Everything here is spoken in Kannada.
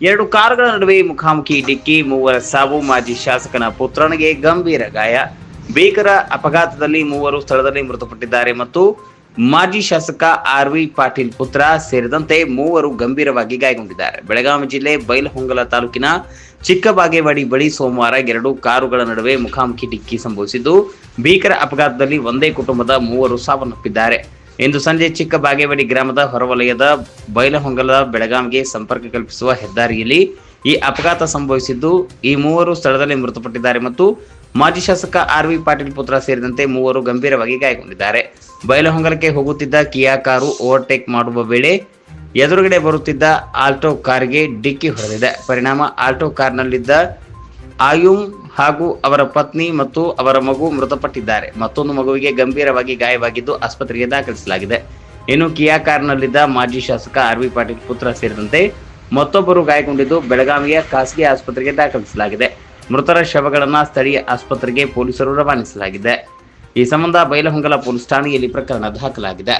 ಎರಡು ಕಾರುಗಳ ನಡುವೆ ಮುಖಾಮುಖಿ ಡಿಕ್ಕಿ, ಮೂವರ ಸಾವು. ಮಾಜಿ ಶಾಸಕನ ಪುತ್ರನಿಗೆ ಗಂಭೀರ ಗಾಯ. ಭೀಕರ ಅಪಘಾತದಲ್ಲಿ ಮೂವರು ಸ್ಥಳದಲ್ಲಿ ಮೃತಪಟ್ಟಿದ್ದಾರೆ ಮತ್ತು ಮಾಜಿ ಶಾಸಕ ಆರ್.ವಿ. ಪಾಟೀಲ್ ಪುತ್ರ ಸೇರಿದಂತೆ ಮೂವರು ಗಂಭೀರವಾಗಿ ಗಾಯಗೊಂಡಿದ್ದಾರೆ. ಬೆಳಗಾವಿ ಜಿಲ್ಲೆ ಬೈಲಹೊಂಗಲ ತಾಲೂಕಿನ ಚಿಕ್ಕಬಾಗೇವಾಡಿ ಬಳಿ ಸೋಮವಾರ ಎರಡು ಕಾರುಗಳ ನಡುವೆ ಮುಖಾಮುಖಿ ಡಿಕ್ಕಿ ಸಂಭವಿಸಿದ್ದು, ಭೀಕರ ಅಪಘಾತದಲ್ಲಿ ಒಂದೇ ಕುಟುಂಬದ ಮೂವರು ಸಾವನ್ನಪ್ಪಿದ್ದಾರೆ. ಇಂದು ಸಂಜೆ ಚಿಕ್ಕಬಾಗೇವಾಡಿ ಗ್ರಾಮದ ಹೊರವಲಯದ ಬೈಲಹೊಂಗಲ ಬೆಳಗಾವಿಗೆ ಸಂಪರ್ಕ ಕಲ್ಪಿಸುವ ಹೆದ್ದಾರಿಯಲ್ಲಿ ಈ ಅಪಘಾತ ಸಂಭವಿಸಿದ್ದು, ಈ ಮೂವರು ಸ್ಥಳದಲ್ಲಿ ಮೃತಪಟ್ಟಿದ್ದಾರೆ ಮತ್ತು ಮಾಜಿ ಶಾಸಕ ಆರ್.ವಿ. ಪಾಟೀಲ್ ಪುತ್ರ ಸೇರಿದಂತೆ ಮೂವರು ಗಂಭೀರವಾಗಿ ಗಾಯಗೊಂಡಿದ್ದಾರೆ. ಬೈಲಹೊಂಗಲಕ್ಕೆ ಹೋಗುತ್ತಿದ್ದ ಕಿಯಾ ಕಾರು ಓವರ್ಟೇಕ್ ಮಾಡುವ ವೇಳೆ ಎದುರುಗಡೆ ಬರುತ್ತಿದ್ದ ಆಲ್ಟೋ ಕಾರಿಗೆ ಡಿಕ್ಕಿ ಹೊಡೆದಿದೆ. ಪರಿಣಾಮ ಆಲ್ಟೋ ಕಾರ್ನಲ್ಲಿದ್ದ ಆಯುಮ್ ಹಾಗೂ ಅವರ ಪತ್ನಿ ಮತ್ತು ಅವರ ಮಗು ಮೃತಪಟ್ಟಿದ್ದಾರೆ. ಮತ್ತೊಂದು ಮಗುವಿಗೆ ಗಂಭೀರವಾಗಿ ಗಾಯವಾಗಿದ್ದು ಆಸ್ಪತ್ರೆಗೆ ದಾಖಲಿಸಲಾಗಿದೆ. ಇನ್ನು ಕಿಯಾ ಕಾರ್ನಲ್ಲಿದ್ದ ಮಾಜಿ ಶಾಸಕ ಆರ್.ವಿ. ಪಾಟೀಲ್ ಪುತ್ರ ಸೇರಿದಂತೆ ಮತ್ತೊಬ್ಬರು ಗಾಯಗೊಂಡಿದ್ದು ಬೆಳಗಾವಿಯ ಖಾಸಗಿ ಆಸ್ಪತ್ರೆಗೆ ದಾಖಲಿಸಲಾಗಿದೆ. ಮೃತರ ಶವಗಳನ್ನು ಸ್ಥಳೀಯ ಆಸ್ಪತ್ರೆಗೆ ಪೊಲೀಸರು ರವಾನಿಸಲಾಗಿದೆ. ಈ ಸಂಬಂಧ ಬೈಲಹೊಂಗಲ ಪೊಲೀಸ್ ಠಾಣೆಯಲ್ಲಿ ಪ್ರಕರಣ ದಾಖಲಾಗಿದೆ.